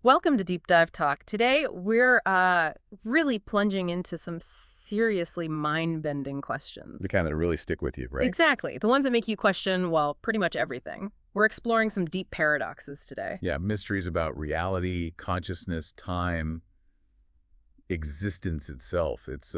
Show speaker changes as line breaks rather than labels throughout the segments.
Welcome to Deep Dive Talk. Today, we're really plunging into some seriously mind-bending
The
questions.
kind that really stick with you, right?
Exactly. The ones that make you question, well, pretty much everything. We're exploring some deep paradoxes today.
Yeah, mysteries about reality, consciousness, time, existence itself. It's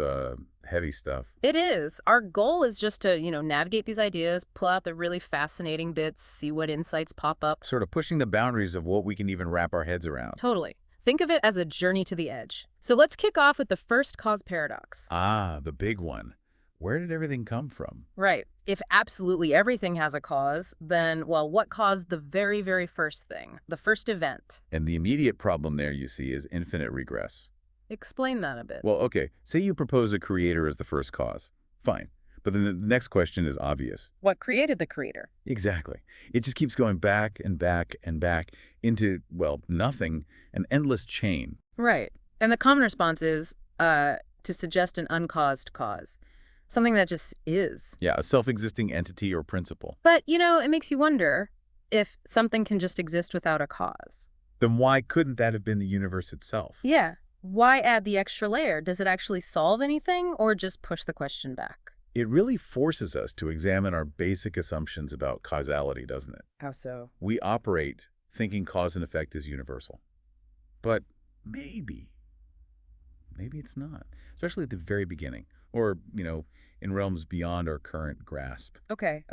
heavy stuff.
It is. Our goal is just to, navigate these ideas, pull out the really fascinating bits, see what insights pop up.
Sort of pushing the boundaries of what we can even wrap our heads around.
Totally. Think of it as a journey to the edge. So let's kick off with the first cause paradox.
Ah, the big one. Where did everything come from?
Right. If absolutely everything has a cause, then, well, what caused the very, very first thing, the first event?
And the immediate problem there, you see, is infinite regress.
Explain that a bit.
Well, okay, say you propose a creator as the first cause. Fine. But then the next question is obvious.
What created the creator?
Exactly. It just keeps going back and back and back into, well, nothing, an endless chain.
Right. And the common response is to suggest an uncaused cause, something that just is.
Yeah, a self-existing entity or principle.
But, it makes you wonder if something can just exist without a cause.
Then why couldn't that have been the universe itself?
Yeah. Why add the extra layer? Does it actually solve anything or just push the question back?
It really forces us to examine our basic assumptions about causality, doesn't it?
How so?
We operate thinking cause and effect is universal. But maybe it's not, especially at the very beginning or, in realms beyond our current grasp.
Okay.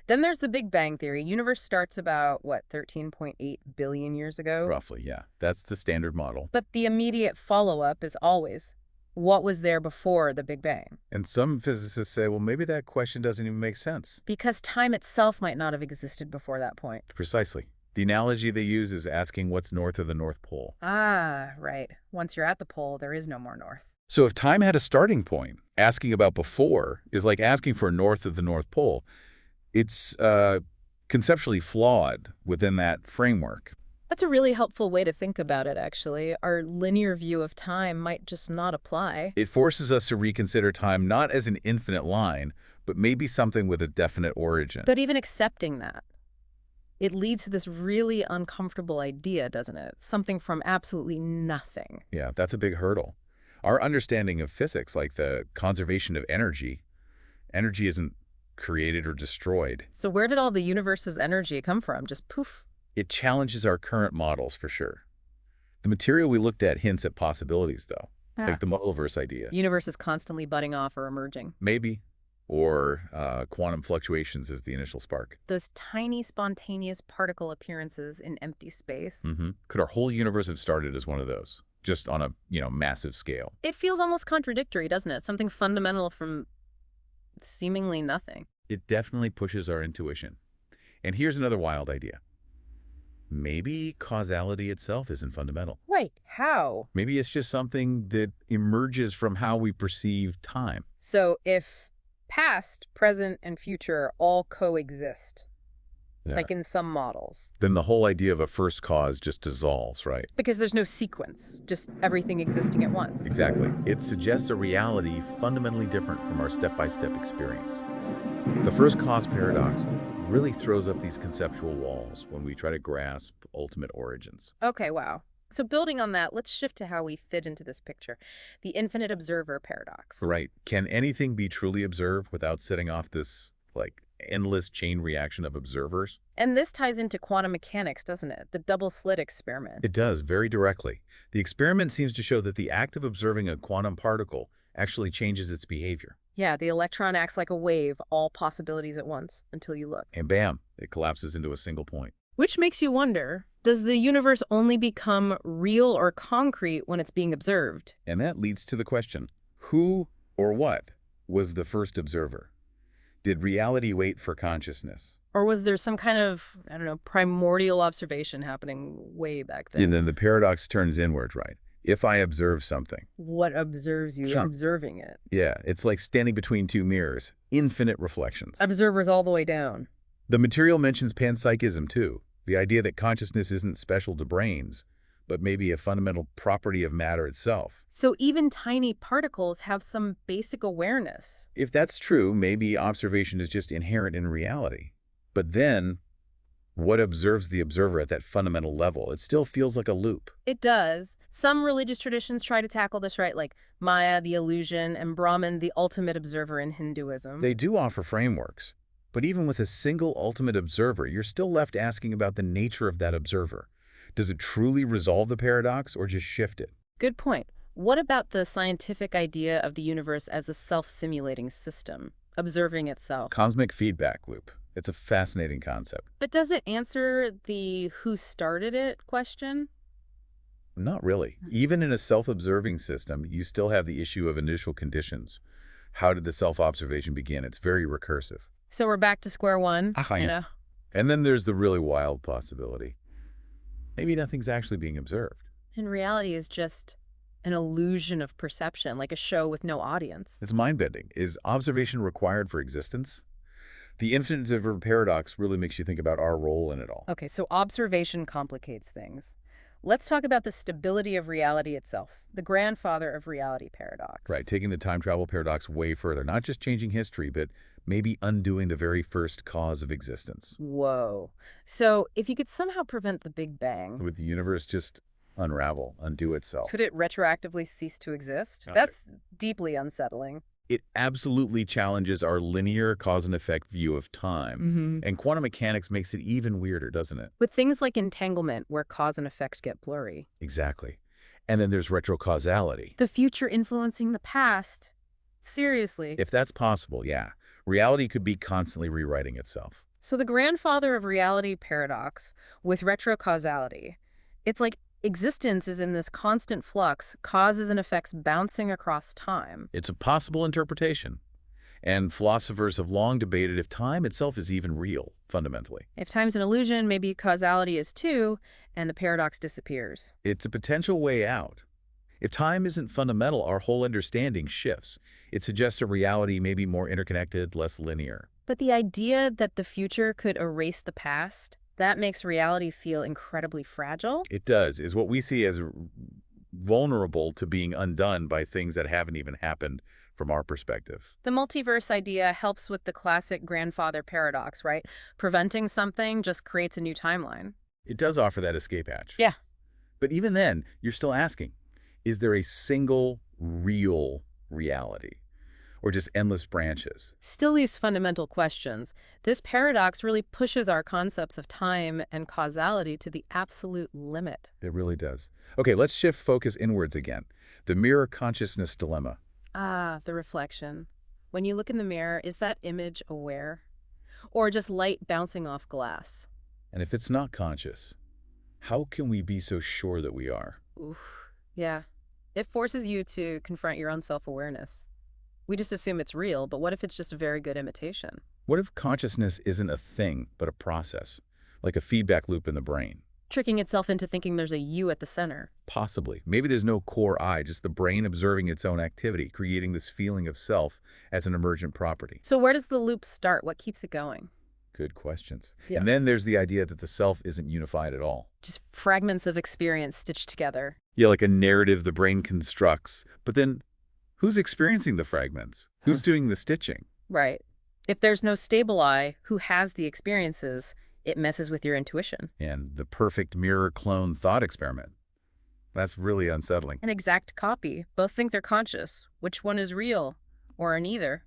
Then there's the Big Bang Theory. Universe starts about, what, 13.8 billion years ago?
Roughly, yeah. That's the standard model.
But the immediate follow-up is always, what was there before the Big Bang?
And some physicists say, well, maybe that question doesn't even make sense.
Because time itself might not have existed before that point.
Precisely. The analogy they use is asking what's north of the North Pole.
Ah, right. Once you're at the pole, there is no more north.
So if time had a starting point, asking about before is like asking for north of the North Pole. It's conceptually flawed within that framework.
That's a really helpful way to think about it, actually. Our linear view of time might just not apply.
It forces us to reconsider time not as an infinite line, but maybe something with a definite origin.
But even accepting that, it leads to this really uncomfortable idea, doesn't it? Something from absolutely nothing.
Yeah, that's a big hurdle. Our understanding of physics, like the conservation of energy isn't created or destroyed.
So where did all the universe's energy come from? Just poof.
It challenges our current models for sure. The material we looked at hints at possibilities, though, like the multiverse idea.
Universe is constantly budding off or emerging.
Maybe. Or quantum fluctuations as the initial spark.
Those tiny spontaneous particle appearances in empty space.
Could our whole universe have started as one of those? Just on a, massive scale.
It feels almost contradictory, doesn't it? Something fundamental from seemingly nothing.
It definitely pushes our intuition. And here's another wild idea. Maybe causality itself isn't fundamental.
Wait, how?
Maybe it's just something that emerges from how we perceive time.
So if past, present, and future all coexist, like in some models,
Then the whole idea of a first cause just dissolves, right?
because there's no sequence, just everything existing at once.
Exactly. It suggests a reality fundamentally different from our step-by-step experience. The first cause paradox really throws up these conceptual walls when we try to grasp ultimate origins.
Okay, wow. So building on that, let's shift to how we fit into this picture. The infinite observer paradox.
Right. Can anything be truly observed without setting off this, endless chain reaction of observers?
And this ties into quantum mechanics, doesn't it? The double slit experiment.
It does, very directly. The experiment seems to show that the act of observing a quantum particle actually changes its behavior.
Yeah, the electron acts like a wave, all possibilities at once, until you look.
And bam, it collapses into a single point.
Which makes you wonder, does the universe only become real or concrete when it's being observed?
And that leads to the question, who or what was the first observer? Did reality wait for consciousness?
Or was there some kind of, primordial observation happening way back then?
And then the paradox turns inward, right? If I observe something.
What observes you observing it?
Yeah, it's like standing between two mirrors, infinite reflections.
Observers all the way down.
The material mentions panpsychism too, the idea that consciousness isn't special to brains, but maybe a fundamental property of matter itself.
So even tiny particles have some basic awareness.
If that's true, maybe observation is just inherent in reality. But then, What observes the observer at that fundamental level? It still feels like a loop.
It does. Some religious traditions try to tackle this, right? Like Maya, the illusion, and Brahman, the ultimate observer in Hinduism.
They do offer frameworks, but even with a single ultimate observer, you're still left asking about the nature of that observer. Does it truly resolve the paradox or just shift it?
Good point. What about the scientific idea of the universe as a self-simulating system, observing itself?
Cosmic feedback loop. It's a fascinating concept.
But does it answer the who started it question?
Not really. Even in a self-observing system, you still have the issue of initial conditions. How did the self-observation begin? It's very recursive.
So we're back to square one, you know?
And then there's the really wild possibility. Maybe nothing's actually being observed.
And reality is just an illusion of perception, like a show with no audience.
It's mind-bending. Is observation required for existence? The infinite observer paradox really makes you think about our role in it all.
Okay, so observation complicates things. Let's talk about the stability of reality itself, the grandfather of reality paradox.
Right, taking the time travel paradox way further, not just changing history, but maybe undoing the very first cause of existence.
Whoa. So if you could somehow prevent the Big Bang,
Would the universe just unravel, undo itself?
could it retroactively cease to exist?
Gotcha.
That's deeply unsettling.
It absolutely challenges our linear cause and effect view of time. And quantum mechanics makes it even weirder, doesn't it?
With things like entanglement, where cause and effects get blurry.
Exactly. And then there's retrocausality.
The future influencing the past. Seriously.
If that's possible, yeah. Reality could be constantly rewriting itself.
So the grandfather of reality paradox with retrocausality, it's like existence is in this constant flux, causes and effects bouncing across time.
It's a possible interpretation. And philosophers have long debated if time itself is even real, fundamentally.
If time's an illusion, maybe causality is too, and the paradox disappears.
It's a potential way out. If time isn't fundamental, our whole understanding shifts. It suggests a reality may be more interconnected, less linear.
But the idea that the future could erase the past, that makes reality feel incredibly fragile.
It does, is what we see as vulnerable to being undone by things that haven't even happened from our perspective.
The multiverse idea helps with the classic grandfather paradox, right? Preventing something just creates a new timeline.
It does offer that escape hatch.
Yeah.
But even then, you're still asking, is there a single real reality? Or just endless branches?
Still leaves fundamental questions. This paradox really pushes our concepts of time and causality to the absolute limit.
It really does. Okay, let's shift focus inwards again. The mirror consciousness dilemma.
Ah, the reflection. When you look in the mirror, is that image aware? Or just light bouncing off glass?
And if it's not conscious, how can we be so sure that we are?
Oof. Yeah. It forces you to confront your own self-awareness. We just assume it's real, but what if it's just a very good imitation?
What if consciousness isn't a thing, but a process, like a feedback loop in the brain?
Tricking itself into thinking there's a you at the center.
Possibly. Maybe there's no core I, just the brain observing its own activity, creating this feeling of self as an emergent property.
So where does the loop start? What keeps it going?
Good questions.
Yeah.
And then there's the idea that the self isn't unified at all.
Just fragments of experience stitched together.
Yeah, like a narrative the brain constructs, but then who's experiencing the fragments? Who's doing the stitching?
Right. If there's no stable I who has the experiences, it messes with your intuition.
And the perfect mirror clone thought experiment. That's really unsettling.
An exact copy. Both think they're conscious. Which one is real? Or neither?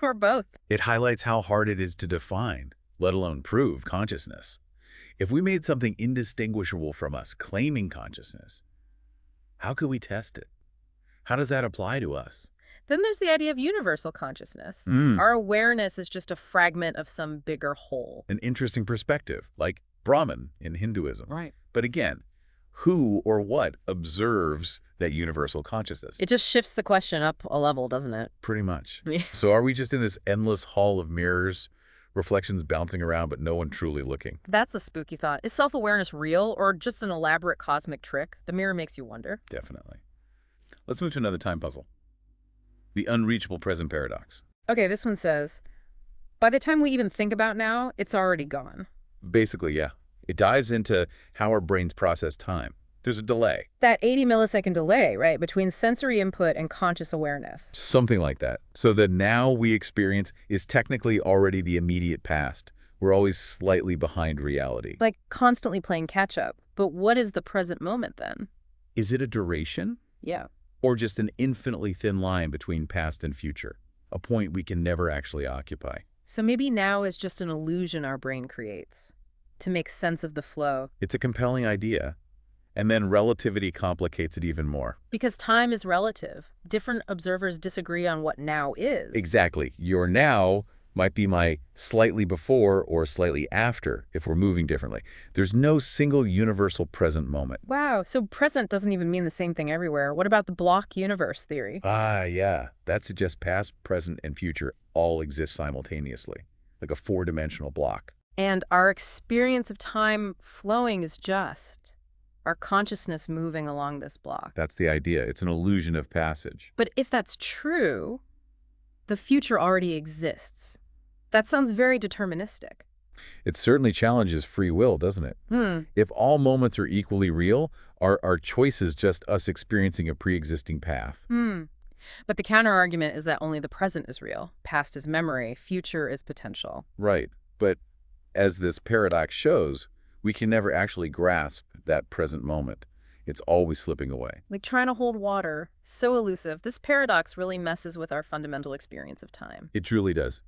Or both.
It highlights how hard it is to define, let alone prove, consciousness. If we made something indistinguishable from us, claiming consciousness, how could we test it? How does that apply to us?
Then there's the idea of universal consciousness. Our awareness is just a fragment of some bigger whole.
An interesting perspective, like Brahman in Hinduism.
Right.
But again, who or what observes that universal consciousness?
It just shifts the question up a level, doesn't it?
Pretty much.
Yeah.
So are we just in this endless hall of mirrors, reflections bouncing around, but no one truly looking?
That's a spooky thought. Is self-awareness real or just an elaborate cosmic trick? The mirror makes you wonder.
Definitely. Let's move to another time puzzle. The unreachable present paradox.
Okay, this one says, by the time we even think about now, it's already gone.
Basically, yeah. It dives into how our brains process time. There's a delay.
That 80-millisecond delay, right, between sensory input and conscious awareness.
Something like that. So the now we experience is technically already the immediate past. We're always slightly behind reality.
Like constantly playing catch up. But what is the present moment then?
Is it a duration?
Yeah.
Or just an infinitely thin line between past and future? A point we can never actually occupy.
So maybe now is just an illusion our brain creates to make sense of the flow.
It's a compelling idea. And then relativity complicates it even more.
Because time is relative. Different observers disagree on what now is.
Exactly. Your now might be my slightly before or slightly after if we're moving differently. There's no single universal present moment.
Wow, so present doesn't even mean the same thing everywhere. What about the block universe theory?
Ah, yeah. That suggests past, present, and future all exist simultaneously, like a four-dimensional block.
And our experience of time flowing is just our consciousness moving along this block.
That's the idea. It's an illusion of passage.
But if that's true, the future already exists. That sounds very deterministic.
It certainly challenges free will, doesn't it? If all moments are equally real, are our choices just us experiencing a pre-existing path?
But the counter-argument is that only the present is real. Past is memory, future is potential.
Right. But as this paradox shows, we can never actually grasp that present moment. It's always slipping away.
Like trying to hold water, so elusive. This paradox really messes with our fundamental experience of time.
It truly does.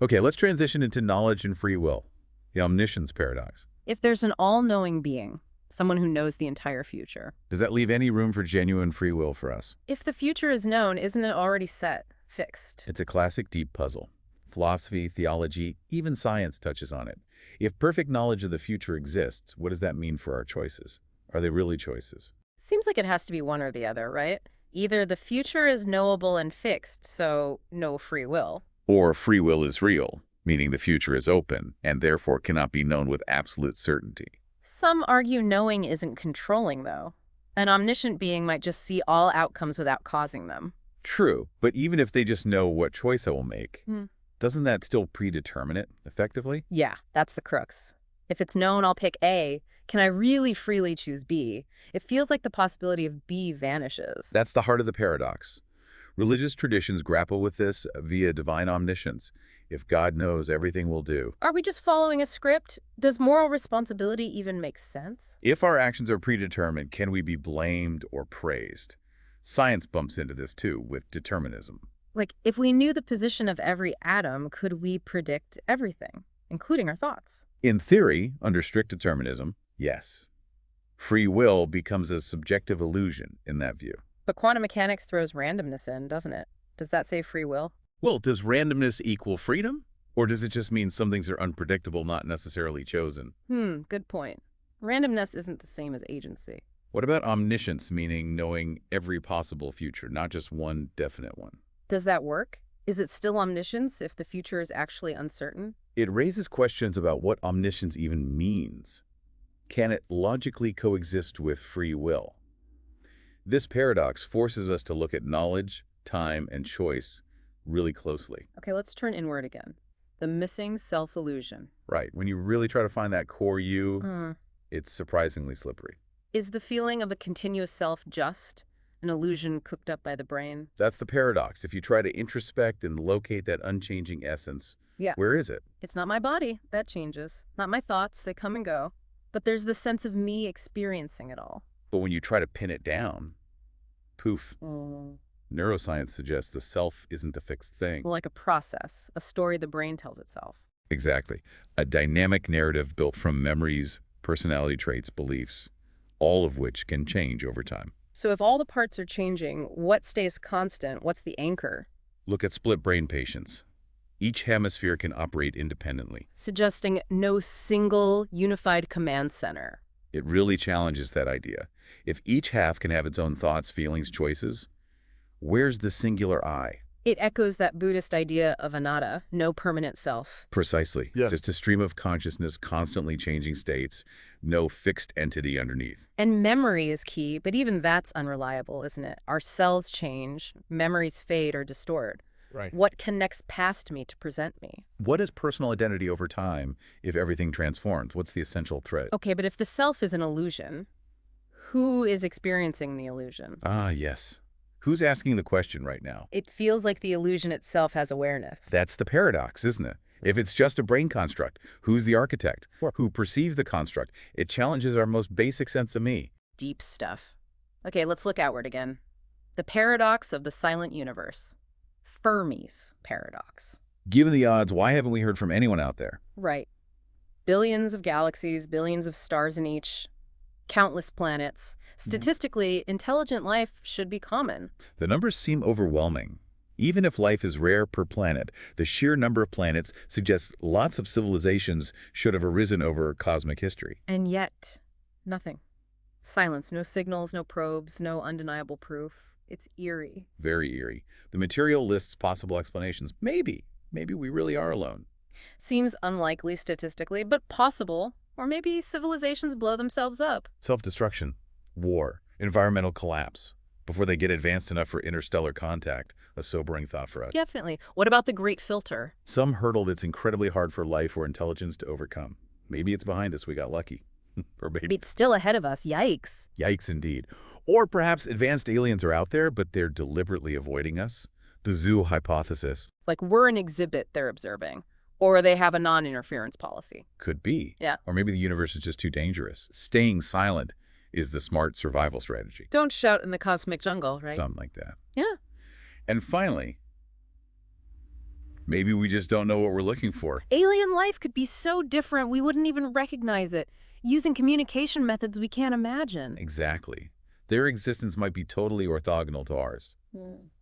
Okay, let's transition into knowledge and free will, the omniscience paradox.
If there's an all-knowing being, someone who knows the entire future,
Does that leave any room for genuine free will for us?
if the future is known, isn't it already set, fixed?
It's a classic deep puzzle. Philosophy, theology, even science touches on it. If perfect knowledge of the future exists, what does that mean for our choices? Are they really choices?
Seems like it has to be one or the other, right? Either the future is knowable and fixed, so no free will.
Or free will is real, meaning the future is open and therefore cannot be known with absolute certainty.
Some argue knowing isn't controlling, though. An omniscient being might just see all outcomes without causing them.
True, but even if they just know what choice I will make, doesn't that still predetermine it, effectively?
Yeah, that's the crux. If it's known I'll pick A, can I really freely choose B? It feels like the possibility of B vanishes.
That's the heart of the paradox. Religious traditions grapple with this via divine omniscience. If God knows, everything will do.
Are we just following a script? Does moral responsibility even make sense?
If our actions are predetermined, can we be blamed or praised? Science bumps into this too, with determinism.
Like, if we knew the position of every atom, could we predict everything, including our thoughts?
In theory, under strict determinism, yes. Free will becomes a subjective illusion in that view.
But quantum mechanics throws randomness in, doesn't it? Does that say free will?
Well, does randomness equal freedom? Or does it just mean some things are unpredictable, not necessarily chosen?
Good point. Randomness isn't the same as agency.
What about omniscience, meaning knowing every possible future, not just one definite one?
Does that work? Is it still omniscience if the future is actually uncertain?
It raises questions about what omniscience even means. Can it logically coexist with free will? This paradox forces us to look at knowledge, time, and choice really closely.
Okay, let's turn inward again. The missing self-illusion.
Right. When you really try to find that core you, it's surprisingly slippery.
Is the feeling of a continuous self just an illusion cooked up by the brain?
That's the paradox. If you try to introspect and locate that unchanging essence, where is it?
It's not my body. That changes. Not my thoughts. They come and go. But there's the sense of me experiencing it all.
But when you try to pin it down, poof. Neuroscience suggests the self isn't a fixed thing.
Like a process, a story the brain tells itself.
Exactly. A dynamic narrative built from memories, personality traits, beliefs, all of which can change over time.
So if all the parts are changing, what stays constant? What's the anchor?
Look at split brain patients. Each hemisphere can operate independently.
Suggesting no single unified command center.
It really challenges that idea. If each half can have its own thoughts, feelings, choices, where's the singular I?
It echoes that Buddhist idea of anatta, no permanent self.
Precisely.
Yeah.
Just a stream of consciousness, constantly changing states, no fixed entity underneath.
And memory is key, but even that's unreliable, isn't it? Our cells change, memories fade or distort.
Right.
What connects past me to present me?
What is personal identity over time if everything transforms? What's the essential thread?
Okay, but if the self is an illusion, who is experiencing the illusion?
Ah, yes. Who's asking the question right now?
It feels like the illusion itself has awareness.
That's the paradox, isn't it? If it's just a brain construct, who's the architect?
Sure.
Who perceives the construct? It challenges our most basic sense of me.
Deep stuff. Okay, let's look outward again. The paradox of the silent universe. Fermi's paradox.
Given the odds, why haven't we heard from anyone out there?
Right. Billions of galaxies, billions of stars in each, countless planets. Statistically, intelligent life should be common.
The numbers seem overwhelming. Even if life is rare per planet, the sheer number of planets suggests lots of civilizations should have arisen over cosmic history.
And yet, nothing. Silence, no signals, no probes, no undeniable proof. It's eerie.
Very eerie. The material lists possible explanations. Maybe we really are alone.
Seems unlikely statistically, but possible. Or maybe civilizations blow themselves up.
Self-destruction, war, environmental collapse, before they get advanced enough for interstellar contact. A sobering thought for us.
Definitely. What about the Great Filter?
Some hurdle that's incredibly hard for life or intelligence to overcome. Maybe it's behind us, we got lucky. Or maybe
It's still ahead of us. Yikes.
yikes indeed. Or perhaps advanced aliens are out there, but they're deliberately avoiding us. The zoo hypothesis.
Like we're an exhibit they're observing. Or they have a non-interference policy.
Could be.
Yeah.
Or maybe the universe is just too dangerous. Staying silent is the smart survival strategy.
Don't shout in the cosmic jungle, right?
Something like that.
Yeah.
And finally, maybe we just don't know what we're looking for.
Alien life could be so different we wouldn't even recognize it, using communication methods we can't imagine.
Exactly. Their existence might be totally orthogonal to ours.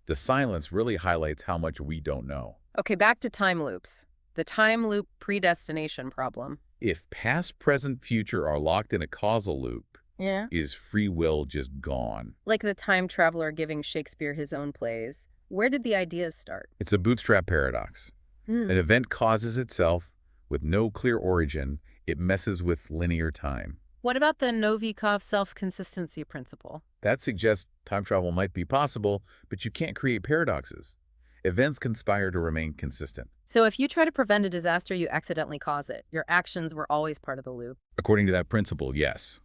The silence really highlights how much we don't know.
Okay, back to time loops. The time loop predestination problem.
If past, present, future are locked in a causal loop,
Yeah.
is free will just gone?
Like the time traveler giving Shakespeare his own plays. Where did the ideas start?
It's a bootstrap paradox. An event causes itself with no clear origin. It messes with linear time.
What about the Novikov self-consistency principle?
That suggests time travel might be possible, but you can't create paradoxes. Events conspire to remain consistent.
So if you try to prevent a disaster, you accidentally cause it. Your actions were always part of the loop.
According to that principle, yes.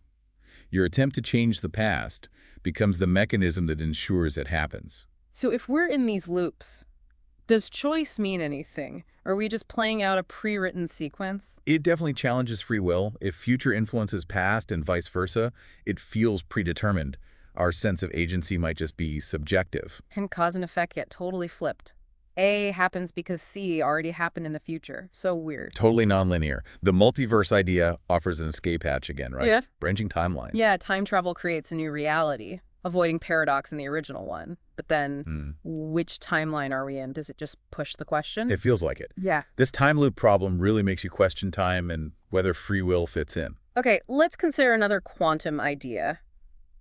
Your attempt to change the past becomes the mechanism that ensures it happens.
So if we're in these loops, does choice mean anything? Are we just playing out a pre-written sequence?
It definitely challenges free will. If future influences past and vice versa, it feels predetermined. Our sense of agency might just be subjective.
And cause and effect get totally flipped. A happens because C already happened in the future. So weird.
Totally nonlinear. The multiverse idea offers an escape hatch again, right?
Yeah.
Branching timelines.
Yeah, time travel creates a new reality, avoiding paradox in the original one. But then, which timeline are we in? Does it just push the question?
It feels like it.
Yeah.
This time loop problem really makes you question time and whether free will fits in.
Okay, let's consider another quantum idea.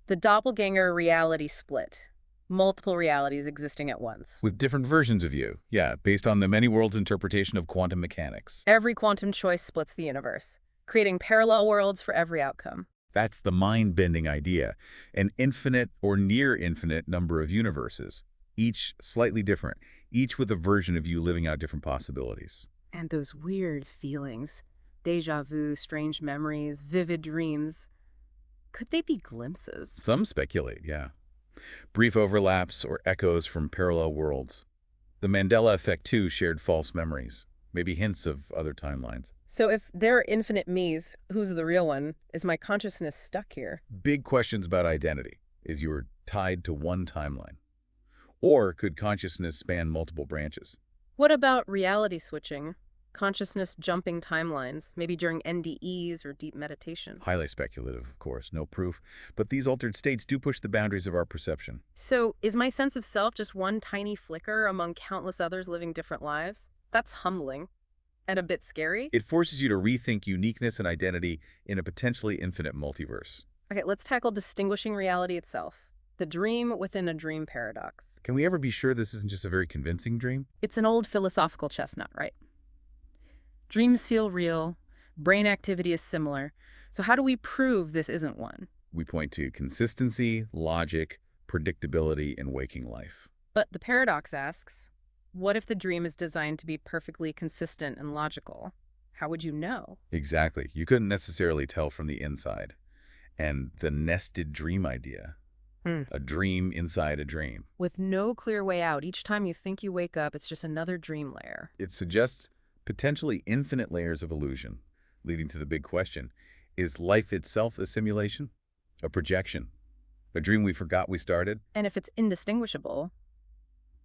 The doppelganger reality split. Multiple realities existing at once.
With different versions of you. Yeah, based on the many worlds interpretation of quantum mechanics.
Every quantum choice splits the universe, creating parallel worlds for every outcome.
That's the mind-bending idea. An infinite or near infinite number of universes, each slightly different, each with a version of you living out different possibilities.
And those weird feelings, déjà vu, strange memories, vivid dreams, could they be glimpses?
Some speculate, yeah. Brief overlaps or echoes from parallel worlds. The Mandela effect, too, shared false memories, maybe hints of other timelines.
So if there are infinite me's, who's the real one? Is my consciousness stuck here?
Big questions about identity. Is you tied to one timeline? Or could consciousness span multiple branches?
What about reality switching? Consciousness jumping timelines, maybe during NDEs or deep meditation.
Highly speculative, of course, no proof. But these altered states do push the boundaries of our perception.
So is my sense of self just one tiny flicker among countless others living different lives? That's humbling. And a bit scary.
It forces you to rethink uniqueness and identity in a potentially infinite multiverse.
Okay, let's tackle distinguishing reality itself. The dream within a dream paradox.
Can we ever be sure this isn't just a very convincing dream?
It's an old philosophical chestnut, right? Dreams feel real. Brain activity is similar. So how do we prove this isn't one?
We point to consistency, logic, predictability in waking life.
But the paradox asks, what if the dream is designed to be perfectly consistent and logical? How would you know?
Exactly. You couldn't necessarily tell from the inside. And the nested dream idea. A dream inside a dream.
With no clear way out, each time you think you wake up, it's just another dream layer.
It suggests Potentially infinite layers of illusion, leading to the big question, is life itself a simulation? A projection? A dream we forgot we started?
And if it's indistinguishable,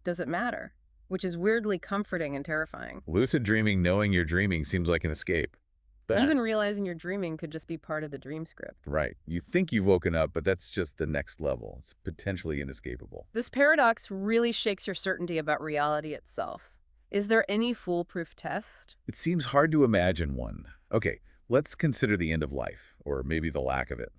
does it matter? Which is weirdly comforting and terrifying.
Lucid dreaming, knowing you're dreaming, seems like an escape. But,
Even realizing you're dreaming could just be part of the dream script.
right, you think you've woken up, but that's just the next level. It's potentially inescapable.
This paradox really shakes your certainty about reality itself. Is there any foolproof test?
It seems hard to imagine one. Okay, let's consider the end of life, or maybe the lack of it.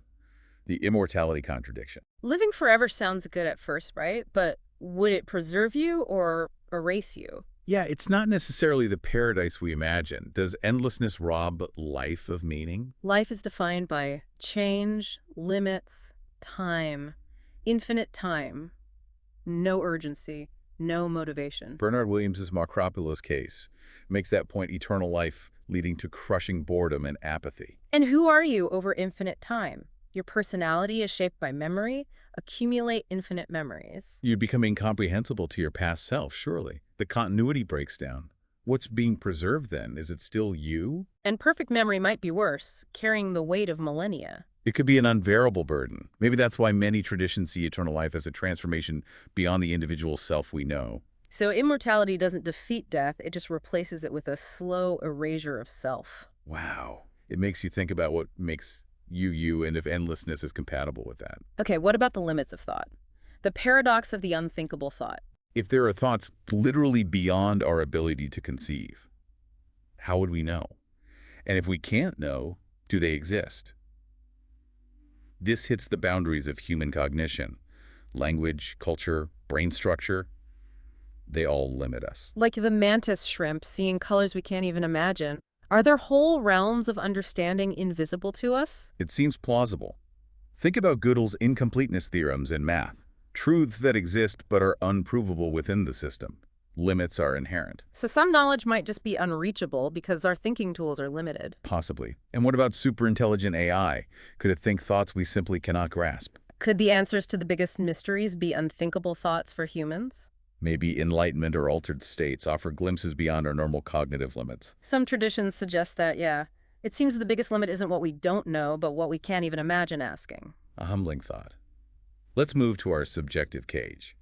The immortality contradiction.
Living forever sounds good at first, right? But would it preserve you or erase you?
Yeah, it's not necessarily the paradise we imagine. Does endlessness rob life of meaning?
Life is defined by change, limits, time, infinite time, no urgency, no motivation.
Bernard Williams's Macropulos case makes that point eternal life, leading to crushing boredom and apathy.
And who are you over infinite time? Your personality is shaped by memory. Accumulate infinite memories.
You'd become incomprehensible to your past self, surely. The continuity breaks down. What's being preserved then? Is it still you?
And perfect memory might be worse, carrying the weight of millennia.
It could be an unbearable burden. Maybe that's why many traditions see eternal life as a transformation beyond the individual self we know.
So immortality doesn't defeat death, it just replaces it with a slow erasure of self.
Wow. It makes you think about what makes you you and if endlessness is compatible with that.
Okay, what about the limits of thought? The paradox of the unthinkable thought.
If there are thoughts literally beyond our ability to conceive, how would we know? And if we can't know, do they exist? This hits the boundaries of human cognition. Language, culture, brain structure, they all limit us.
Like the mantis shrimp seeing colors we can't even imagine. Are there whole realms of understanding invisible to us?
It seems plausible. Think about Gödel's incompleteness theorems in math. Truths that exist but are unprovable within the system. Limits are inherent.
So some knowledge might just be unreachable because our thinking tools are limited.
Possibly. And what about superintelligent AI? Could it think thoughts we simply cannot grasp?
Could the answers to the biggest mysteries be unthinkable thoughts for humans?
Maybe enlightenment or altered states offer glimpses beyond our normal cognitive limits.
Some traditions suggest that, yeah. It seems the biggest limit isn't what we don't know, but what we can't even imagine asking.
A humbling thought. Let's move to our subjective cage.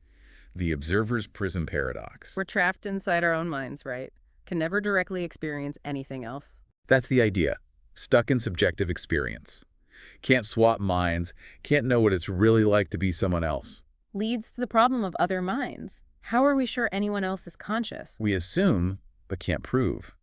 The observer's prism paradox.
We're trapped inside our own minds, right? Can never directly experience anything else.
That's the idea. Stuck in subjective experience. Can't swap minds, can't know what it's really like to be someone else.
Leads to the problem of other minds. How are we sure anyone else is conscious?
We assume, but can't prove.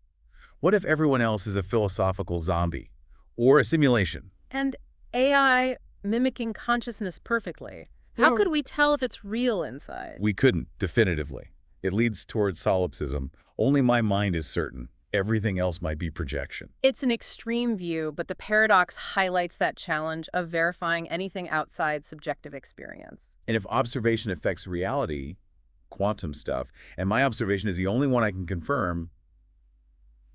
What if everyone else is a philosophical zombie? Or a simulation?
And AI mimicking consciousness perfectly. How could we tell if it's real inside?
We couldn't, definitively. It leads towards solipsism. Only my mind is certain. Everything else might be projection.
It's an extreme view, but the paradox highlights that challenge of verifying anything outside subjective experience.
And if observation affects reality, quantum stuff, and my observation is the only one I can confirm,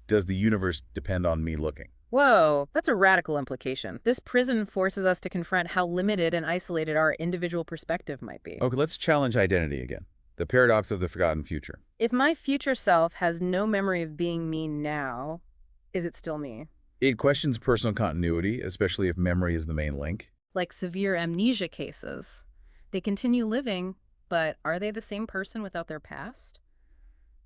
does the universe depend on me looking?
Whoa, that's a radical implication. This prison forces us to confront how limited and isolated our individual perspective might be.
Okay, let's challenge identity again. The paradox of the forgotten future.
If my future self has no memory of being me now, is it still me?
It questions personal continuity, especially if memory is the main link.
Like severe amnesia cases. They continue living, but are they the same person without their past?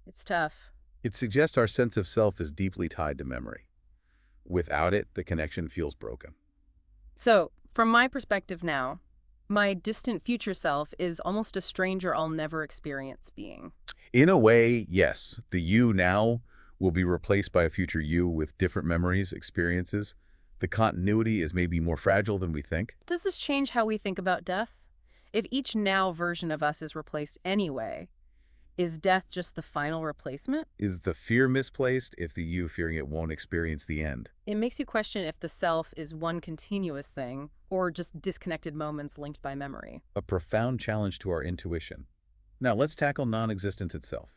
It's tough.
It suggests our sense of self is deeply tied to memory. Without it, the connection feels broken.
So, from my perspective now, my distant future self is almost a stranger I'll never experience being.
In a way, yes. The you now will be replaced by a future you with different memories, experiences. The continuity is maybe more fragile than we think.
Does this change how we think about death? If each now version of us is replaced anyway, is death just the final replacement?
Is the fear misplaced if the you fearing it won't experience the end?
It makes you question if the self is one continuous thing or just disconnected moments linked by memory.
A profound challenge to our intuition. Now, let's tackle non-existence itself.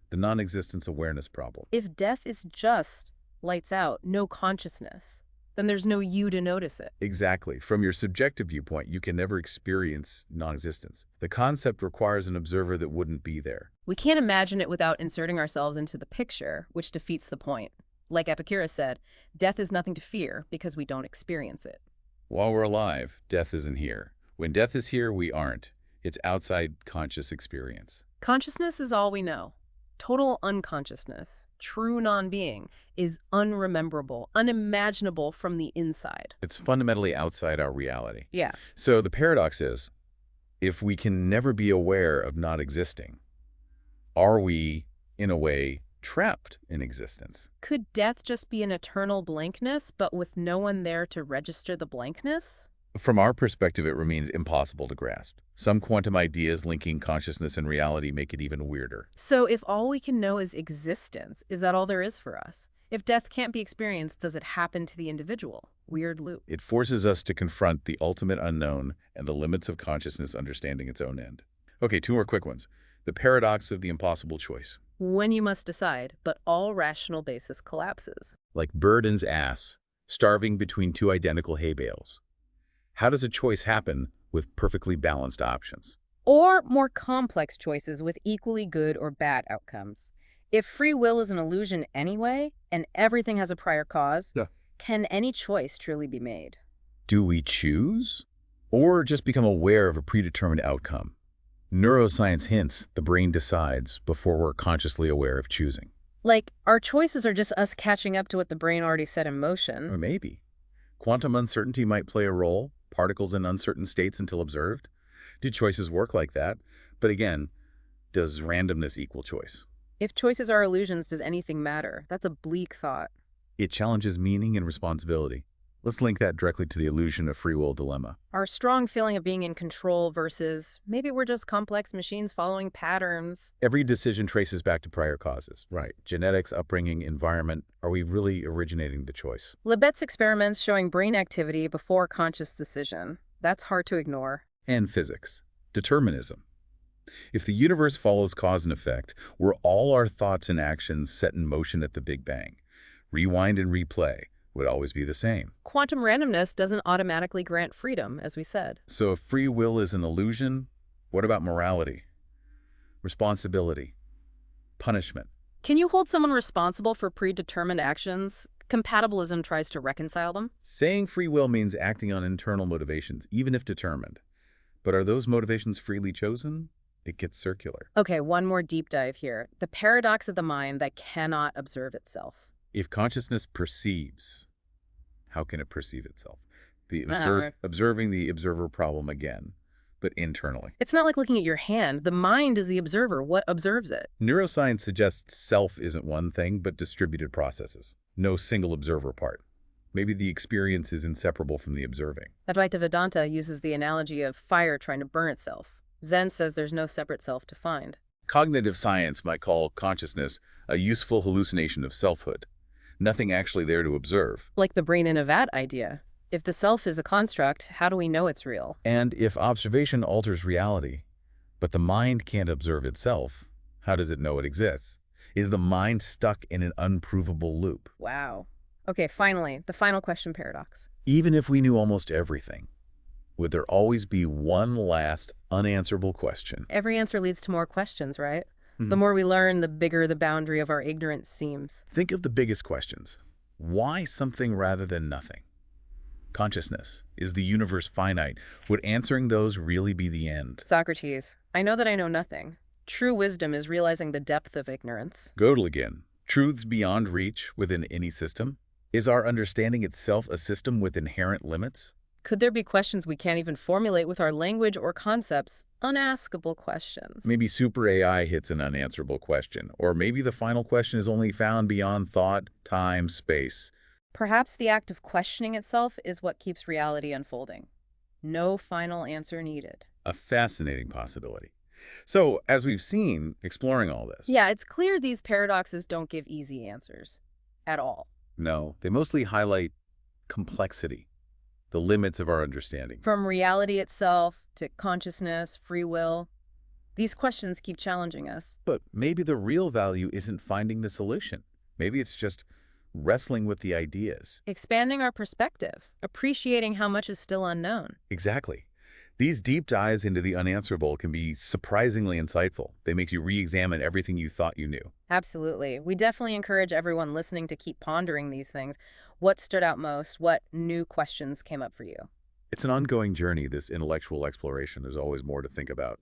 The non-existence awareness problem.
If death is just lights out, no consciousness, then there's no you to notice it.
Exactly. From your subjective viewpoint, you can never experience non-existence. The concept requires an observer that wouldn't be there.
We can't imagine it without inserting ourselves into the picture, which defeats the point. Like Epicurus said, death is nothing to fear because we don't experience it.
While we're alive, death isn't here. When death is here, we aren't. It's outside conscious experience.
Consciousness is all we know. Total unconsciousness, true non-being, is unrememberable, unimaginable from the inside.
It's fundamentally outside our reality.
Yeah.
So the paradox is, if we can never be aware of not existing, are we, in a way, trapped in existence?
Could death just be an eternal blankness, but with no one there to register the blankness?
From our perspective, it remains impossible to grasp. Some quantum ideas linking consciousness and reality make it even weirder.
So if all we can know is existence, is that all there is for us? If death can't be experienced, does it happen to the individual? Weird loop.
It forces us to confront the ultimate unknown and the limits of consciousness understanding its own end. Okay, two more quick ones. The paradox of the impossible choice.
When you must decide, but all rational basis collapses.
Like Burden's ass, starving between two identical hay bales. How does a choice happen with perfectly balanced options?
Or more complex choices with equally good or bad outcomes. If free will is an illusion anyway, and everything has a prior cause,
Yeah.
can any choice truly be made?
Do we choose? Or just become aware of a predetermined outcome? Neuroscience hints the brain decides before we're consciously aware of choosing.
Like, our choices are just us catching up to what the brain already set in
Or
motion.
maybe. Quantum uncertainty might play a role, particles in uncertain states until observed. Do choices work like that? But again, does randomness equal choice?
If choices are illusions, does anything matter? That's a bleak thought.
It challenges meaning and responsibility. Let's link that directly to the illusion of free will dilemma.
Our strong feeling of being in control versus maybe we're just complex machines following patterns.
Every decision traces back to prior causes. Right. Genetics, upbringing, environment. Are we really originating the choice?
Libet's experiments showing brain activity before conscious decision. That's hard to ignore.
And physics. Determinism. If the universe follows cause and effect, were all our thoughts and actions set in motion at the Big Bang? Rewind and replay would always be the same.
Quantum randomness doesn't automatically grant freedom, as we said.
So if free will is an illusion, what about morality? Responsibility? Punishment?
Can you hold someone responsible for predetermined actions? Compatibilism tries to reconcile them.
Saying free will means acting on internal motivations, even if determined. But are those motivations freely chosen? It gets circular.
Okay, one more deep dive here. The paradox of the mind that cannot observe itself.
If consciousness perceives, how can it perceive itself?
Uh-uh.
Observing the observer problem again, but internally.
It's not like looking at your hand. The mind is the observer. What observes it?
Neuroscience suggests self isn't one thing, but distributed processes. No single observer part. Maybe the experience is inseparable from the observing.
Advaita Vedanta uses the analogy of fire trying to burn itself. Zen says there's no separate self to find.
Cognitive science might call consciousness a useful hallucination of selfhood. Nothing actually there to observe.
Like the brain in a vat idea. If the self is a construct, how do we know it's real?
And if observation alters reality, but the mind can't observe itself, how does it know it exists? Is the mind stuck in an unprovable loop?
Wow. Okay, finally, the final question paradox.
Even if we knew almost everything, would there always be one last unanswerable question?
Every answer leads to more questions, right? The more we learn, the bigger the boundary of our ignorance seems.
Think of the biggest questions. Why something rather than nothing? Consciousness. Is the universe finite? Would answering those really be the end?
Socrates, I know that I know nothing. True wisdom is realizing the depth of ignorance.
Gödel again. Truths beyond reach within any system? Is our understanding itself a system with inherent limits?
Could there be questions we can't even formulate with our language or concepts? Unaskable questions.
Maybe super AI hits an unanswerable question. Or maybe the final question is only found beyond thought, time, space.
Perhaps the act of questioning itself is what keeps reality unfolding. No final answer needed.
A fascinating possibility. So, as we've seen, exploring all this.
Yeah, it's clear these paradoxes don't give easy answers. At all.
No, they mostly highlight complexity, the limits of our understanding.
From reality itself to consciousness, free will, these questions keep challenging us.
But maybe the real value isn't finding the solution. Maybe it's just wrestling with the ideas.
Expanding our perspective, appreciating how much is still unknown.
Exactly. These deep dives into the unanswerable can be surprisingly insightful. They make you re-examine everything you thought you knew.
Absolutely. We definitely encourage everyone listening to keep pondering these things. What stood out most? What new questions came up for you?
It's an ongoing journey, this intellectual exploration. There's always more to think about.